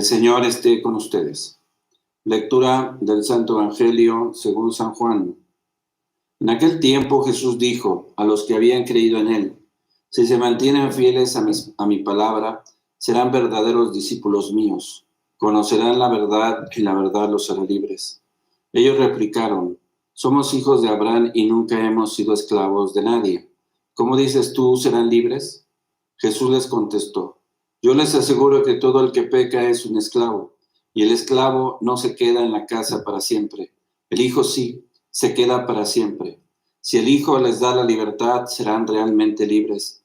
El Señor esté con ustedes. Lectura del Santo Evangelio según San Juan. En aquel tiempo Jesús dijo a los que habían creído en él: si se mantienen fieles a mi palabra, serán verdaderos discípulos míos. Conocerán la verdad y la verdad los hará libres. Ellos replicaron: somos hijos de Abraham y nunca hemos sido esclavos de nadie. ¿Cómo dices tú, serán libres? Jesús les contestó: yo les aseguro que todo el que peca es un esclavo, y el esclavo no se queda en la casa para siempre. El Hijo sí, se queda para siempre. Si el Hijo les da la libertad, serán realmente libres.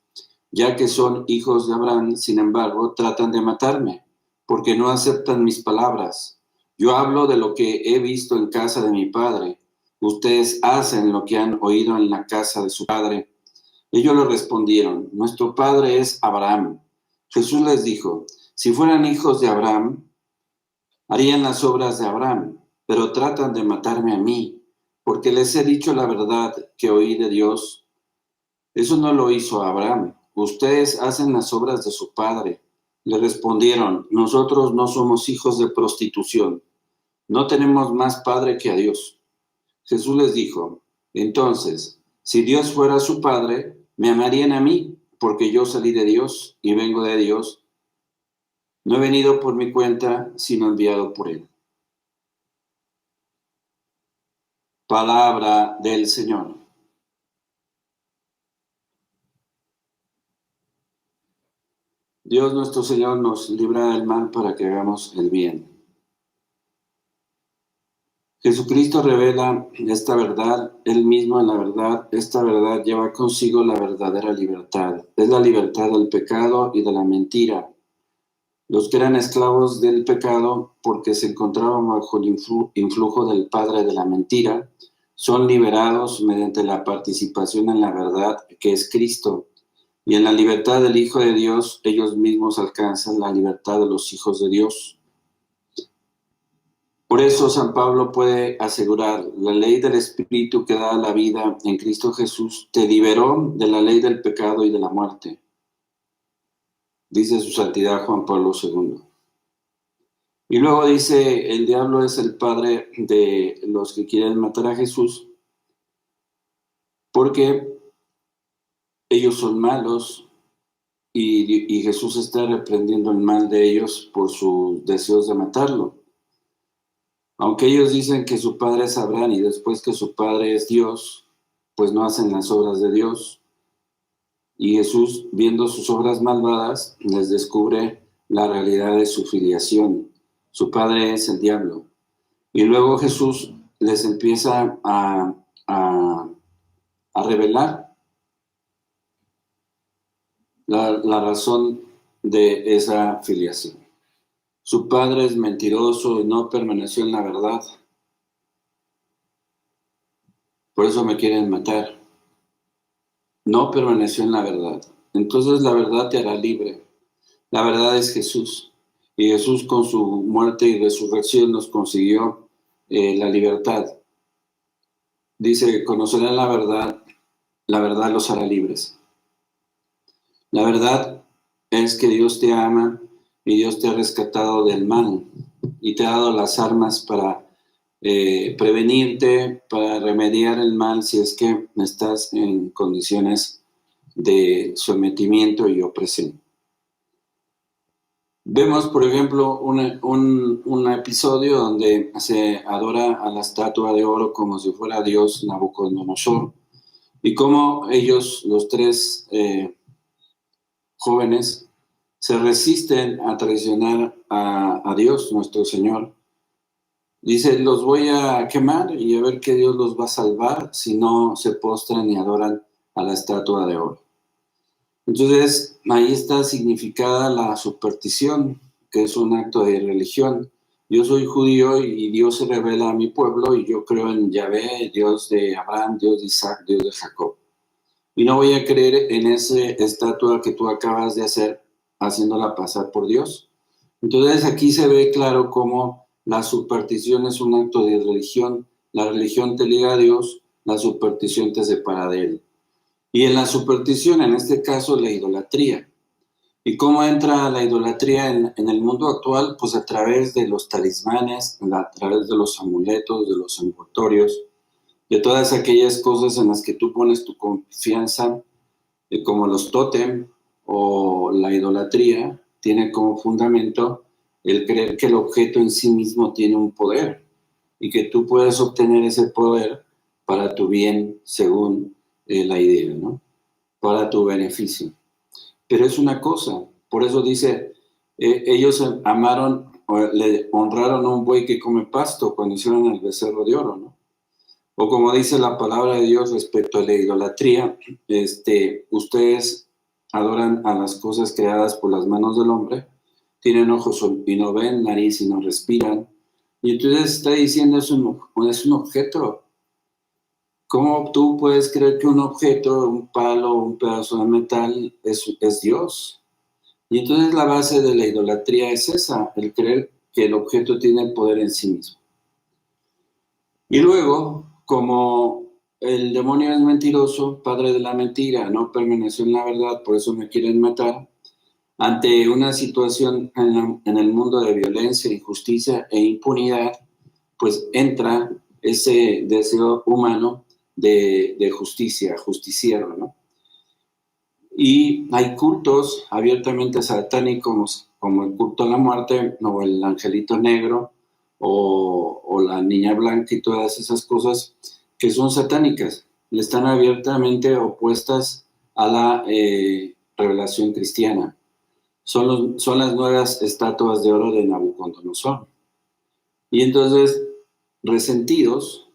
Ya que son hijos de Abraham, sin embargo, tratan de matarme, porque no aceptan mis palabras. Yo hablo de lo que he visto en casa de mi padre. Ustedes hacen lo que han oído en la casa de su padre. Ellos le respondieron: nuestro padre es Abraham. Jesús les dijo: si fueran hijos de Abraham, harían las obras de Abraham, pero tratan de matarme a mí, porque les he dicho la verdad que oí de Dios. Eso no lo hizo Abraham. Ustedes hacen las obras de su padre. Le respondieron: nosotros no somos hijos de prostitución. No tenemos más padre que a Dios. Jesús les dijo: entonces, si Dios fuera su padre, me amarían a mí, porque yo salí de Dios y vengo de Dios. No he venido por mi cuenta, sino enviado por él. Palabra del Señor. Dios nuestro Señor nos libra del mal para que hagamos el bien. Jesucristo revela esta verdad, Él mismo en la verdad. Esta verdad lleva consigo la verdadera libertad. Es la libertad del pecado y de la mentira. Los que eran esclavos del pecado, porque se encontraban bajo el influjo del padre de la mentira, son liberados mediante la participación en la verdad que es Cristo. Y en la libertad del Hijo de Dios, ellos mismos alcanzan la libertad de los hijos de Dios. Por eso San Pablo puede asegurar: la ley del Espíritu que da la vida en Cristo Jesús te liberó de la ley del pecado y de la muerte. Dice su santidad Juan Pablo II. Y luego dice: el diablo es el padre de los que quieren matar a Jesús, porque ellos son malos y Jesús está reprendiendo el mal de ellos por sus deseos de matarlo. Aunque ellos dicen que su padre es Abraham y después que su padre es Dios, pues no hacen las obras de Dios. Y Jesús, viendo sus obras malvadas, les descubre la realidad de su filiación. Su padre es el diablo. Y luego Jesús les empieza a revelar la razón de esa filiación. Su padre es mentiroso y no permaneció en la verdad. Por eso me quieren matar. No permaneció en la verdad. Entonces la verdad te hará libre. La verdad es Jesús. Y Jesús, con su muerte y resurrección, nos consiguió la libertad. Dice: conocerán la verdad los hará libres. La verdad es que Dios te ama y Dios te ha rescatado del mal y te ha dado las armas para prevenirte, para remediar el mal si es que estás en condiciones de sometimiento y opresión. Vemos, por ejemplo, un episodio donde se adora a la estatua de oro como si fuera Dios Nabucodonosor, y cómo ellos, los tres jóvenes, se resisten a traicionar a Dios, nuestro Señor. Dice: los voy a quemar y a ver qué Dios los va a salvar si no se postran y adoran a la estatua de oro. Entonces, ahí está significada la superstición, que es un acto de religión. Yo soy judío y Dios se revela a mi pueblo y yo creo en Yahvé, Dios de Abraham, Dios de Isaac, Dios de Jacob. Y no voy a creer en esa estatua que tú acabas de hacer, haciéndola pasar por Dios. Entonces aquí se ve claro cómo la superstición es un acto de religión. La religión te liga a Dios, la superstición te separa de Él. Y en la superstición, en este caso, la idolatría. ¿Y cómo entra la idolatría en el mundo actual? Pues a través de los talismanes, a través de los amuletos, de los envoltorios, de todas aquellas cosas en las que tú pones tu confianza, como los tótem o la idolatría, tiene como fundamento el creer que el objeto en sí mismo tiene un poder y que tú puedes obtener ese poder para tu bien, según la idea, ¿no? Para tu beneficio. Pero es una cosa, por eso dice, ellos amaron, le honraron a un buey que come pasto cuando hicieron el becerro de oro, ¿no? O como dice la palabra de Dios respecto a la idolatría, ustedes adoran a las cosas creadas por las manos del hombre, tienen ojos y no ven, nariz y no respiran. Y entonces está diciendo, es un objeto. ¿Cómo tú puedes creer que un objeto, un palo, un pedazo de metal es Dios? Y entonces la base de la idolatría es esa, el creer que el objeto tiene poder en sí mismo. Y luego, como el demonio es mentiroso, padre de la mentira, no permaneció en la verdad, por eso me quieren matar, ante una situación en el mundo de violencia, injusticia e impunidad, pues entra ese deseo humano de justicia, justiciero, ¿no? Y hay cultos abiertamente satánicos, como el culto a la muerte, o el angelito negro, o la niña blanca y todas esas cosas que son satánicas. Están abiertamente opuestas a la revelación cristiana. Son las nuevas estatuas de oro de Nabucodonosor. Y entonces, resentidos,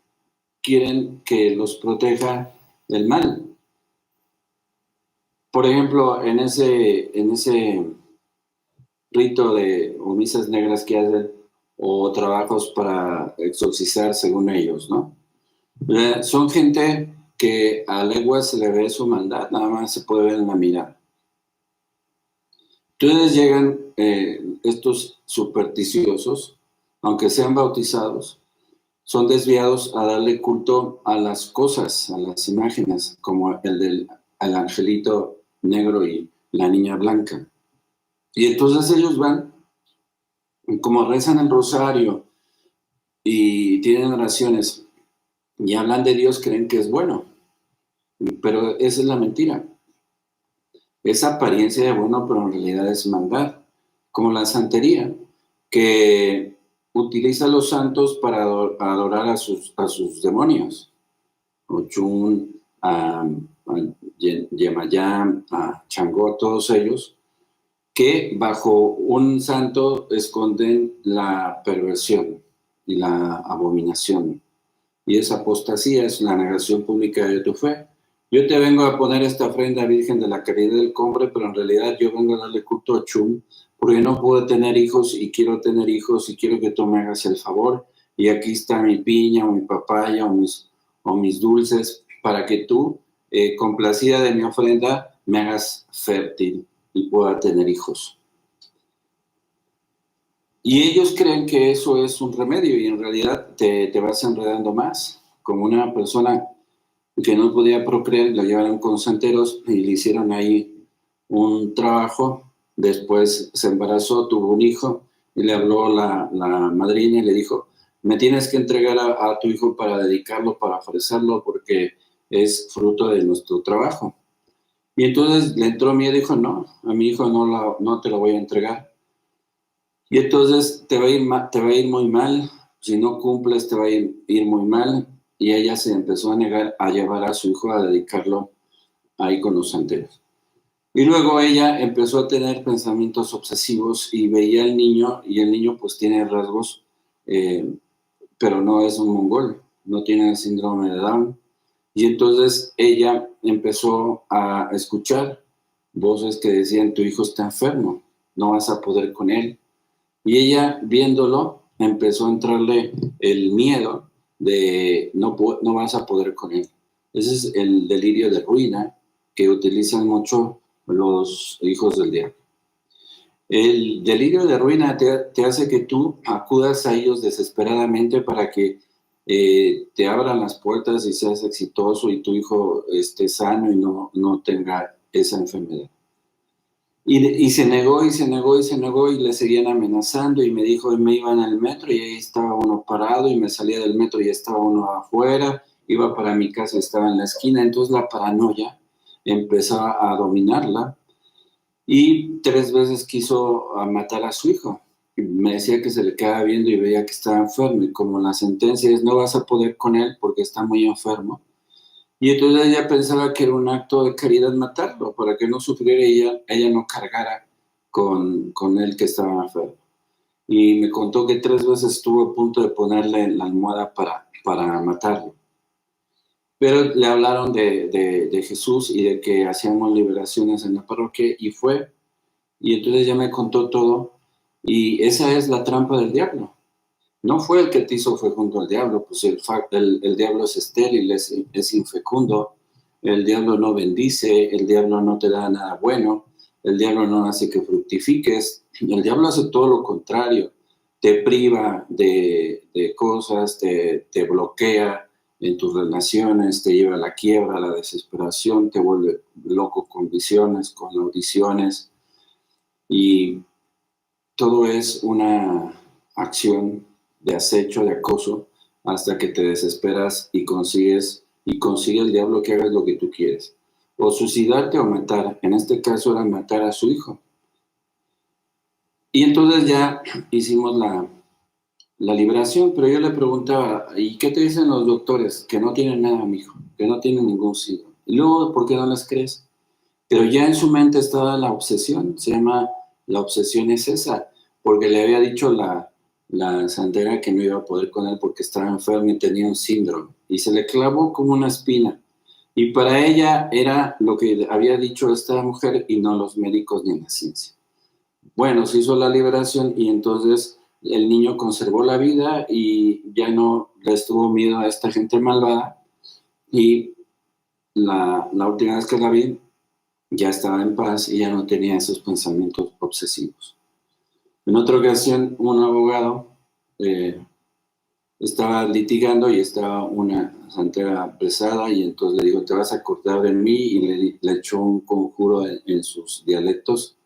quieren que los proteja del mal. Por ejemplo, en ese rito o misas negras que hacen, o trabajos para exorcizar según ellos, ¿no? Son gente que a leguas se le ve su maldad, nada más se puede ver en la mirada. Entonces llegan estos supersticiosos, aunque sean bautizados, son desviados a darle culto a las cosas, a las imágenes, como el angelito negro y la niña blanca. Y entonces ellos van, como rezan el rosario y tienen oraciones y hablan de Dios, creen que es bueno. Pero esa es la mentira. Es apariencia de bueno, pero en realidad es maldad. Como la santería, que utiliza a los santos para adorar a sus demonios. Ochun, a Yemayam, a Changó, todos ellos, que bajo un santo esconden la perversión y la abominación. Y esa apostasía es la negación pública de tu fe. Yo te vengo a poner esta ofrenda Virgen de la Caridad del Cobre, pero en realidad yo vengo a darle culto a Chum, porque no puedo tener hijos y quiero tener hijos y quiero que tú me hagas el favor. Y aquí está mi piña o mi papaya o mis dulces para que tú, complacida de mi ofrenda, me hagas fértil y pueda tener hijos. Y ellos creen que eso es un remedio y en realidad te vas enredando más. Como una persona que no podía procrear, la llevaron con santeros y le hicieron ahí un trabajo. Después se embarazó, tuvo un hijo y le habló la madrina y le dijo, me tienes que entregar a tu hijo para dedicarlo, para ofrecerlo, porque es fruto de nuestro trabajo. Y entonces le entró miedo y dijo, no, a mi hijo no te lo voy a entregar. Y entonces te va a ir muy mal, si no cumples te va a ir muy mal. Y ella se empezó a negar a llevar a su hijo a dedicarlo ahí con los santeros. Y luego ella empezó a tener pensamientos obsesivos y veía al niño, y el niño pues tiene rasgos, pero no es un mongol, no tiene el síndrome de Down. Y entonces ella empezó a escuchar voces que decían, tu hijo está enfermo, no vas a poder con él. Y ella, viéndolo, empezó a entrarle el miedo de no vas a poder con él. Ese es el delirio de ruina que utilizan mucho los hijos del diablo. El delirio de ruina te hace que tú acudas a ellos desesperadamente para que te abran las puertas y seas exitoso y tu hijo esté sano y no tenga esa enfermedad. Y se negó, y se negó, y se negó, y le seguían amenazando, y me dijo, y me iba en el metro, y ahí estaba uno parado, y me salía del metro, y estaba uno afuera, iba para mi casa, estaba en la esquina. Entonces la paranoia empezaba a dominarla, y 3 veces quiso matar a su hijo. Me decía que se le quedaba viendo y veía que estaba enfermo, y como la sentencia es no vas a poder con él porque está muy enfermo, y entonces ella pensaba que era un acto de caridad matarlo, para que no sufriera y ella no cargara con él que estaba enfermo. Y me contó que 3 veces estuvo a punto de ponerle en la almohada para matarlo. Pero le hablaron de Jesús y de que hacíamos liberaciones en la parroquia, y fue. Y entonces ella me contó todo, y esa es la trampa del diablo. No fue el que te hizo fecundo al diablo, pues el diablo es estéril, es infecundo, el diablo no bendice, el diablo no te da nada bueno, el diablo no hace que fructifiques, el diablo hace todo lo contrario, te priva de cosas, te bloquea en tus relaciones, te lleva a la quiebra, a la desesperación, te vuelve loco con visiones, con audiciones, y todo es una acción de acecho, de acoso, hasta que te desesperas y consigue el diablo que hagas lo que tú quieres. O suicidarte o matar. En este caso era matar a su hijo. Y entonces ya hicimos la liberación, pero yo le preguntaba, ¿y qué te dicen los doctores? Que no tienen nada, mijo, que no tienen ningún síntoma. Y luego, ¿por qué no les crees? Pero ya en su mente estaba la obsesión, se llama, la obsesión es esa, porque le había dicho la santera que no iba a poder con él porque estaba enfermo y tenía un síndrome, y se le clavó como una espina, y para ella era lo que había dicho esta mujer y no los médicos ni la ciencia. Bueno, se hizo la liberación y entonces el niño conservó la vida y ya no les tuvo miedo a esta gente malvada, y la última vez que la vi ya estaba en paz y ya no tenía esos pensamientos obsesivos. En otra ocasión, un abogado estaba litigando y estaba una santera apresada, y entonces le dijo, te vas a acordar de mí, y le echó un conjuro en sus dialectos,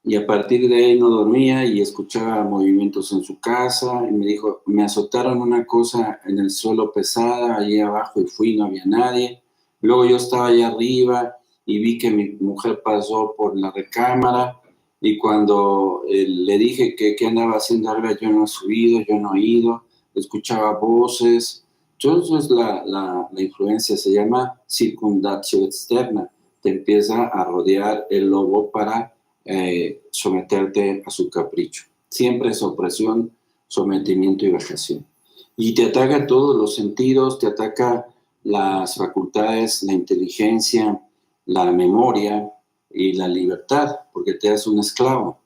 y a partir de ahí no dormía y escuchaba movimientos en su casa, y me dijo, me azotaron una cosa en el suelo pesada, allí abajo, y fui, no había nadie. Luego yo estaba allá arriba y vi que mi mujer pasó por la recámara, y cuando le dije que qué andaba haciendo arriba, yo no he subido, yo no he ido, escuchaba voces. Entonces la influencia se llama circundatio externa, te empieza a rodear el lobo para someterte a su capricho. Siempre es opresión, sometimiento y vejación. Y te ataca todos los sentidos, te ataca las facultades, la inteligencia, la memoria y la libertad, porque te hace un esclavo.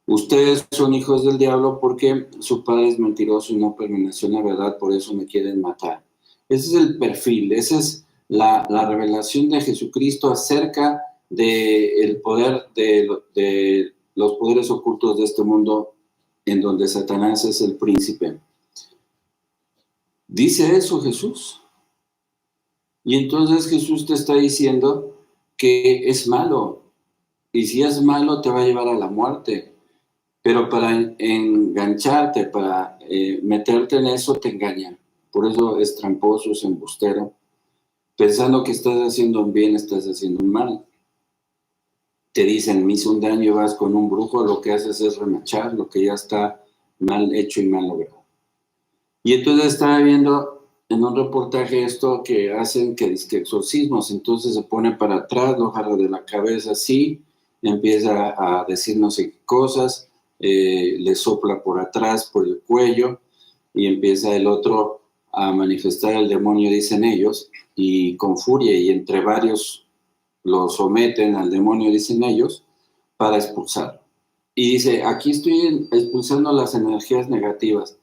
Ustedes son hijos del diablo porque su padre es mentiroso y no permaneció en la verdad, por eso me quieren matar. Ese es el perfil, esa es la revelación de Jesucristo acerca del poder de los poderes ocultos de este mundo, en donde Satanás es el príncipe. Dice eso Jesús. Y entonces Jesús te está diciendo que es malo. Y si es malo, te va a llevar a la muerte. Pero para engancharte, para meterte en eso, te engañan. Por eso es tramposo, es embustero. Pensando que estás haciendo un bien, estás haciendo un mal. Te dicen, me hizo un daño y vas con un brujo, lo que haces es remachar lo que ya está mal hecho y mal logrado. Y entonces estaba viendo en un reportaje esto que hacen, que dice que exorcismos, entonces se pone para atrás, lo agarra de la cabeza así, empieza a decir no sé qué cosas, le sopla por atrás, por el cuello, y empieza el otro a manifestar el demonio, dicen ellos, y con furia, y entre varios lo someten al demonio, dicen ellos, para expulsarlo. Y dice, aquí estoy expulsando las energías negativas.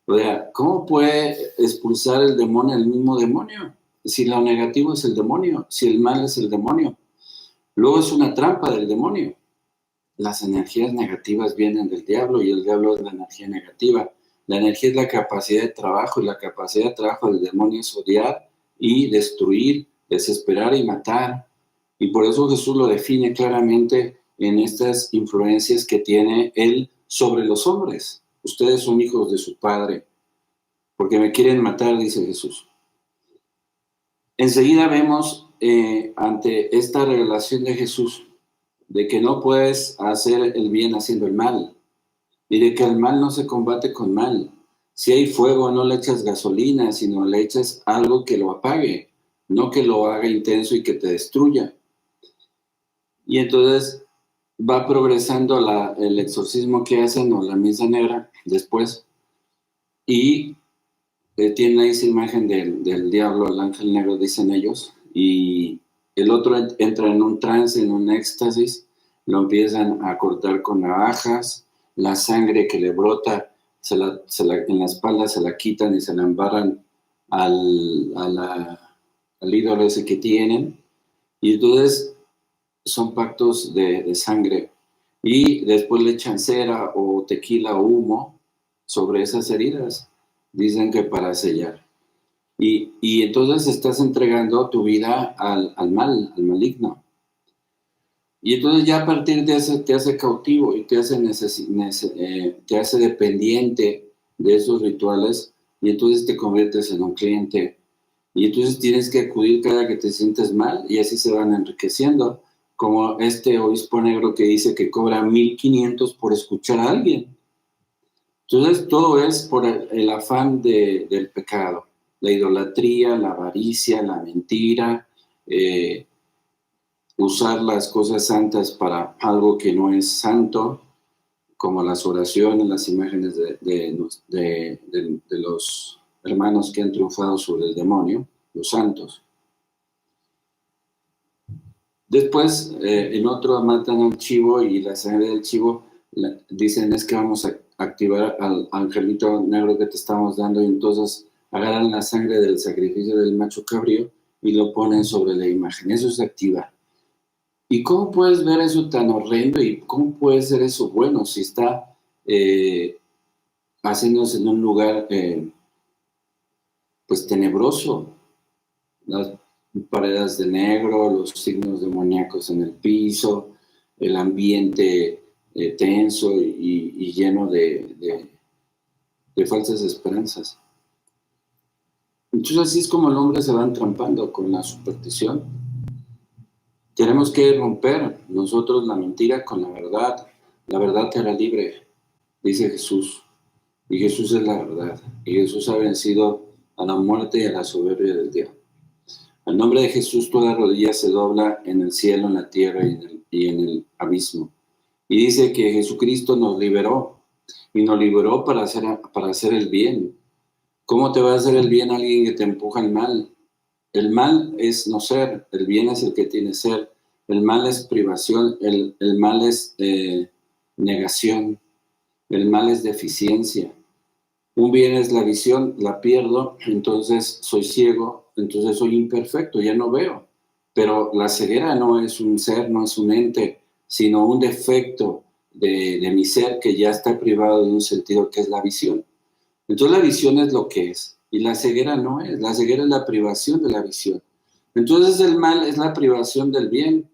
O sea, ¿cómo puede expulsar el demonio el mismo demonio? Si lo negativo es el demonio, si el mal es el demonio. Luego es una trampa del demonio. Las energías negativas vienen del diablo y el diablo es la energía negativa. La energía es la capacidad de trabajo, y la capacidad de trabajo del demonio es odiar y destruir, desesperar y matar. Y por eso Jesús lo define claramente en estas influencias que tiene Él sobre los hombres. Ustedes son hijos de su Padre, porque me quieren matar, dice Jesús. Enseguida vemos ante esta revelación de Jesús, de que no puedes hacer el bien haciendo el mal, y de que el mal no se combate con mal. Si hay fuego, no le echas gasolina, sino le echas algo que lo apague, no que lo haga intenso y que te destruya. Y entonces va progresando el exorcismo que hacen, o la misa negra, después, y tiene esa imagen del diablo, el ángel negro, dicen ellos, y el otro entra en un trance, en un éxtasis, lo empiezan a cortar con navajas, la sangre que le brota en la espalda se la quitan y se la embarran al ídolo ese que tienen, y entonces son pactos de sangre, y después le echan cera o tequila o humo sobre esas heridas, dicen que para sellar. Y entonces estás entregando tu vida al mal, al maligno. Y entonces ya a partir de eso te hace cautivo y te hace dependiente de esos rituales, y entonces te conviertes en un cliente. Y entonces tienes que acudir cada que te sientes mal, y así se van enriqueciendo, como este obispo negro que dice que cobra 1,500 por escuchar a alguien. Entonces todo es por el afán del pecado, la idolatría, la avaricia, la mentira, usar las cosas santas para algo que no es santo, como las oraciones, las imágenes de los hermanos que han triunfado sobre el demonio, los santos. Después, en otro matan al chivo, y la sangre del chivo, dicen es que vamos a activar al angelito negro que te estamos dando, y entonces agarran la sangre del sacrificio del macho cabrío y lo ponen sobre la imagen. Eso se activa. ¿Y cómo puedes ver eso tan horrendo, y cómo puede ser eso bueno si está haciéndose en un lugar pues tenebroso? Las paredes de negro, los signos demoníacos en el piso, el ambiente tenso y lleno de falsas esperanzas. Entonces así es como el hombre se va entrampando con la superstición. Tenemos que romper nosotros la mentira con la verdad. La verdad te hará libre, dice Jesús. Y Jesús es la verdad. Y Jesús ha vencido a la muerte y a la soberbia del diablo. Al nombre de Jesús toda rodilla se dobla en el cielo, en la tierra y en el abismo. Y dice que Jesucristo nos liberó, y nos liberó para hacer el bien. ¿Cómo te va a hacer el bien alguien que te empuja al mal? El mal es no ser, el bien es el que tiene ser. El mal es privación, el mal es negación, el mal es deficiencia. Un bien es la visión, la pierdo, entonces soy ciego, entonces soy imperfecto, ya no veo. Pero la ceguera no es un ser, no es un ente, sino un defecto de mi ser que ya está privado de un sentido que es la visión. Entonces la visión es lo que es, y la ceguera no es. La ceguera es la privación de la visión. Entonces el mal es la privación del bien,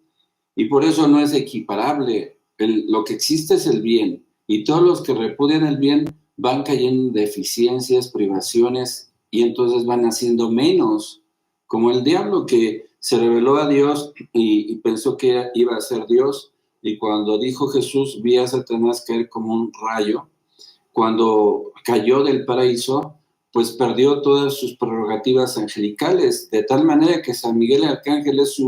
y por eso no es equiparable. Lo que existe es el bien, y todos los que repudian el bien van cayendo en deficiencias, privaciones, y entonces van haciendo menos, como el diablo que se reveló a Dios y pensó que iba a ser Dios, y cuando dijo Jesús, vi a Satanás caer como un rayo. Cuando cayó del paraíso, pues perdió todas sus prerrogativas angelicales, de tal manera que San Miguel Arcángel es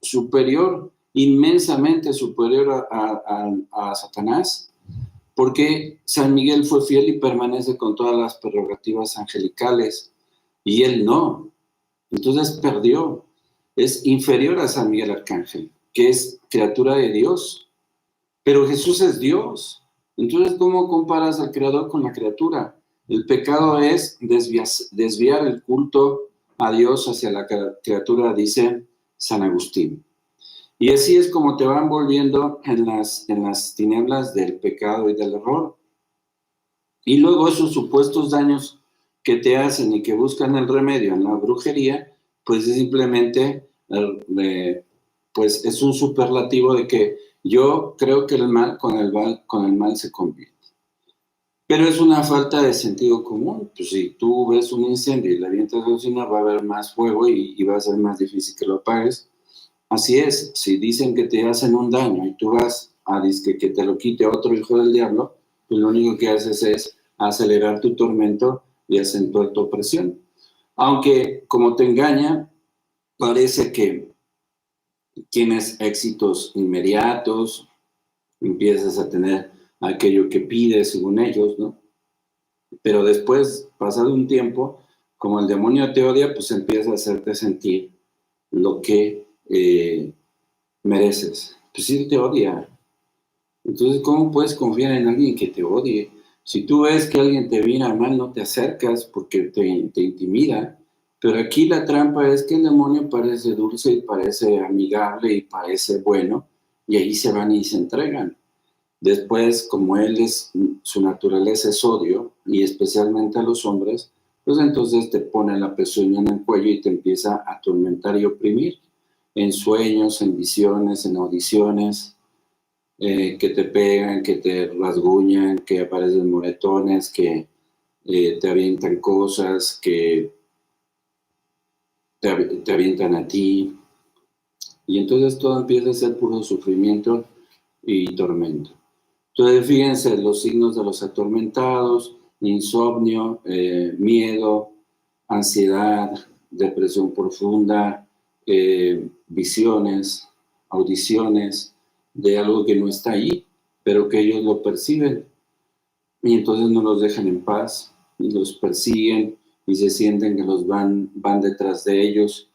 superior, inmensamente superior a Satanás, porque San Miguel fue fiel y permanece con todas las prerrogativas angelicales, y él no. Entonces perdió. Es inferior a San Miguel Arcángel, que es criatura de Dios. Pero Jesús es Dios. Entonces, ¿cómo comparas al Creador con la criatura? El pecado es desviar el culto a Dios hacia la criatura, dice San Agustín. Y así es como te van volviendo en las tinieblas del pecado y del error. Y luego esos supuestos daños que te hacen y que buscan el remedio en la brujería, pues es simplemente pues es un superlativo de que yo creo que el mal con el mal se convierte. Pero es una falta de sentido común. Pues si tú ves un incendio y le avientas gasolina, va a haber más fuego y va a ser más difícil que lo apagues. Así es, si dicen que te hacen un daño y tú vas a decir que te lo quite otro hijo del diablo, pues lo único que haces es acelerar tu tormento y acentuar tu opresión. Aunque, como te engaña, parece que tienes éxitos inmediatos, empiezas a tener aquello que pides según ellos, ¿no? Pero después, pasado un tiempo, como el demonio te odia, pues empieza a hacerte sentir lo que mereces. Pues sí te odia. Entonces, ¿cómo puedes confiar en alguien que te odie? Si tú ves que alguien te viene a mal, no te acercas porque te intimida. Pero aquí la trampa es que el demonio parece dulce y parece amigable y parece bueno, y ahí se van y se entregan. Después, como su naturaleza es odio, y especialmente a los hombres, pues entonces te pone la pezuña en el cuello y te empieza a atormentar y oprimir en sueños, en visiones, en audiciones, que te pegan, que te rasguñan, que aparecen moretones, que te avientan cosas, que te avientan a ti. Y entonces todo empieza a ser puro sufrimiento y tormento. Entonces, fíjense los signos de los atormentados: insomnio, miedo, ansiedad, depresión profunda, visiones, audiciones de algo que no está ahí, pero que ellos lo perciben. Y entonces no los dejan en paz, y los persiguen, y se sienten que los van detrás de ellos.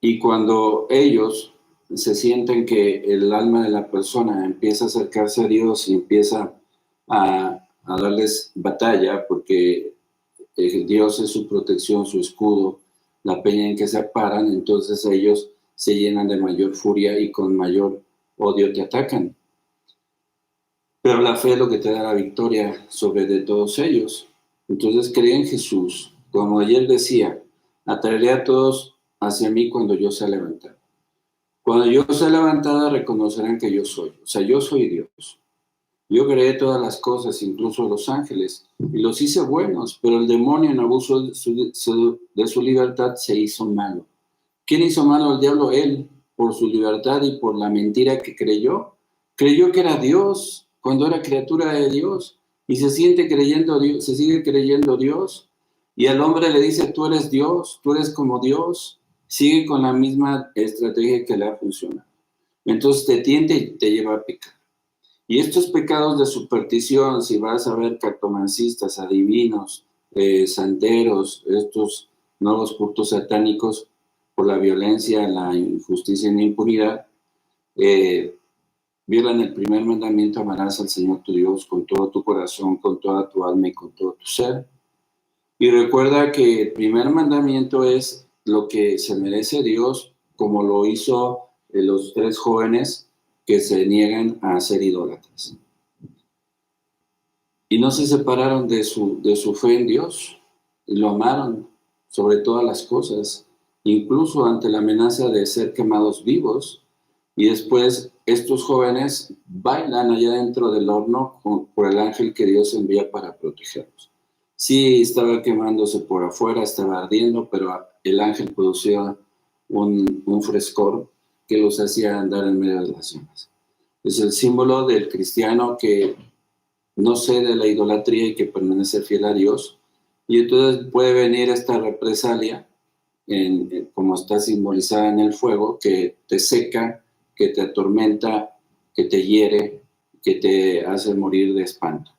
Y cuando ellos se sienten que el alma de la persona empieza a acercarse a Dios y empieza a darles batalla, porque Dios es su protección, su escudo, la peña en que se paran, entonces ellos se llenan de mayor furia y con mayor odio te atacan. Pero la fe es lo que te da la victoria sobre de todos ellos. Entonces cree en Jesús. Como ayer decía, atraeré a todos hacia mí cuando yo sea levantado. Cuando yo sea levantada, reconocerán que yo soy. O sea, yo soy Dios. Yo creé todas las cosas, incluso los ángeles, y los hice buenos, pero el demonio, en abuso de su libertad, se hizo malo. ¿Quién hizo malo al diablo? Él, por su libertad y por la mentira que creyó. Creyó que era Dios cuando era criatura de Dios, y se sigue creyendo Dios, y al hombre le dice: tú eres Dios, tú eres como Dios. Sigue con la misma estrategia que le ha funcionado. Entonces te tienta y te lleva a pecar. Y estos pecados de superstición, si vas a ver cartomancistas, adivinos, santeros, estos nuevos cultos satánicos, por la violencia, la injusticia y la impunidad, violan el primer mandamiento: amarás al Señor tu Dios con todo tu corazón, con toda tu alma y con todo tu ser. Y recuerda que el primer mandamiento es lo que se merece Dios, como lo hizo los 3 jóvenes que se niegan a ser idólatras. Y no se separaron de su fe en Dios, y lo amaron sobre todas las cosas, incluso ante la amenaza de ser quemados vivos. Y después estos jóvenes bailan allá dentro del horno por el ángel que Dios envía para protegerlos. Sí, estaba quemándose por afuera, estaba ardiendo, pero el ángel producía un frescor que los hacía andar en medio de las llamas. Es el símbolo del cristiano que no cede a la idolatría y que permanece fiel a Dios. Y entonces puede venir esta represalia, como está simbolizada en el fuego, que te seca, que te atormenta, que te hiere, que te hace morir de espanto.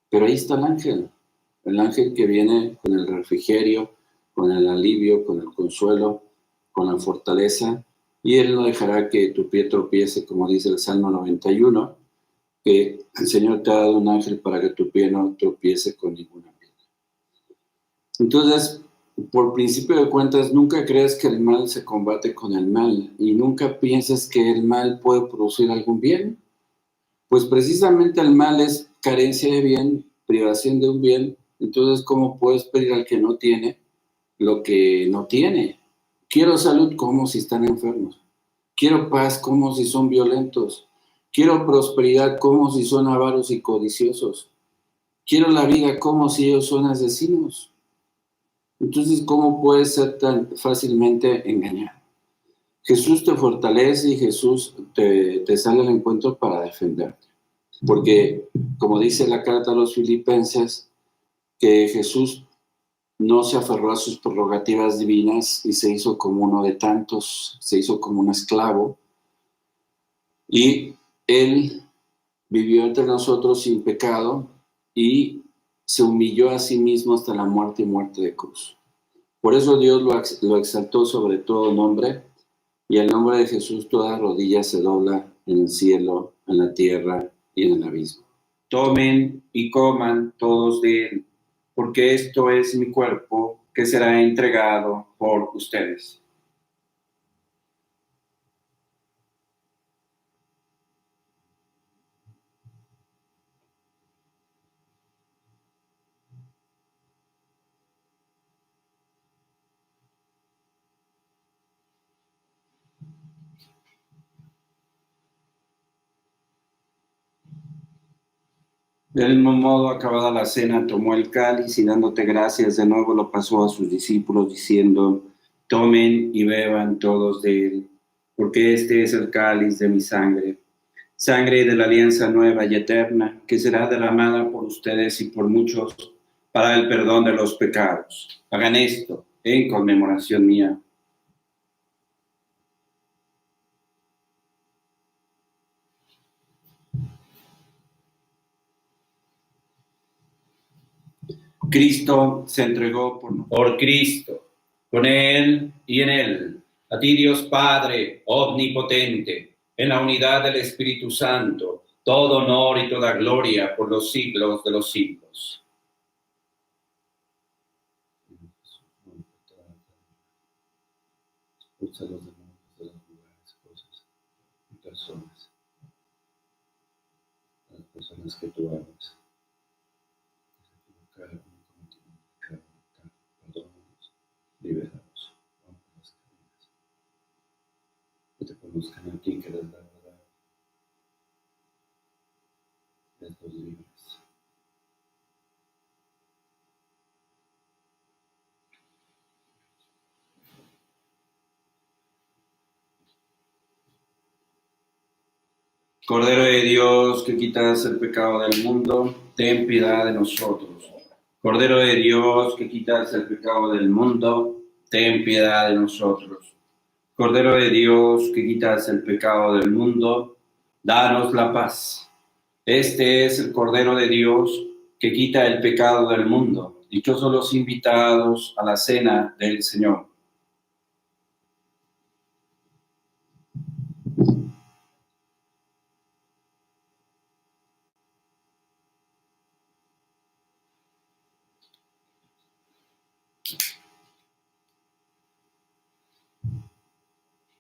Pero ahí está el ángel que viene con el refrigerio, con el alivio, con el consuelo, con la fortaleza, y él no dejará que tu pie tropiece, como dice el Salmo 91, que el Señor te ha dado un ángel para que tu pie no tropiece con ninguna piedra. Entonces, por principio de cuentas, nunca creas que el mal se combate con el mal, y nunca pienses que el mal puede producir algún bien. Pues precisamente el mal es carencia de bien, privación de un bien. Entonces, ¿cómo puedes pedir al que no tiene lo que no tiene? Quiero salud, ¿cómo si están enfermos? Quiero paz como si son violentos. Quiero prosperidad como si son avaros y codiciosos. Quiero la vida como si ellos son asesinos. Entonces, ¿cómo puedes ser tan fácilmente engañado? Jesús te fortalece y Jesús te sale al encuentro para defenderte. Porque, como dice la carta a los Filipenses, que Jesús no se aferró a sus prerrogativas divinas y se hizo como uno de tantos, se hizo como un esclavo. Y Él vivió entre nosotros sin pecado y se humilló a sí mismo hasta la muerte y muerte de cruz. Por eso Dios lo exaltó sobre todo nombre, y el nombre de Jesús toda rodilla se dobla en el cielo, en la tierra y en el abismo. Tomen y coman todos de él, porque esto es mi cuerpo que será entregado por ustedes. Del mismo modo, acabada la cena, tomó el cáliz y dándote gracias de nuevo lo pasó a sus discípulos diciendo: tomen y beban todos de él, porque este es el cáliz de mi sangre, sangre de la alianza nueva y eterna, que será derramada por ustedes y por muchos para el perdón de los pecados. Hagan esto en conmemoración mía. Cristo se entregó por Cristo, con Él y en Él, a ti Dios Padre omnipotente, en la unidad del Espíritu Santo, todo honor y toda gloria por los siglos de los siglos. Expulsa a los demonios de los lugares, cosas y personas, las personas que tú amas. Perdónanos, libéranos, rompe las cadenas. Que te conozcan a ti, que eres la verdad, los libres. Cordero de Dios, que quitas el pecado del mundo, ten piedad de nosotros. Cordero de Dios, que quitas el pecado del mundo, ten piedad de nosotros. Cordero de Dios, que quitas el pecado del mundo, danos la paz. Este es el Cordero de Dios, que quita el pecado del mundo. Dichosos los invitados a la cena del Señor.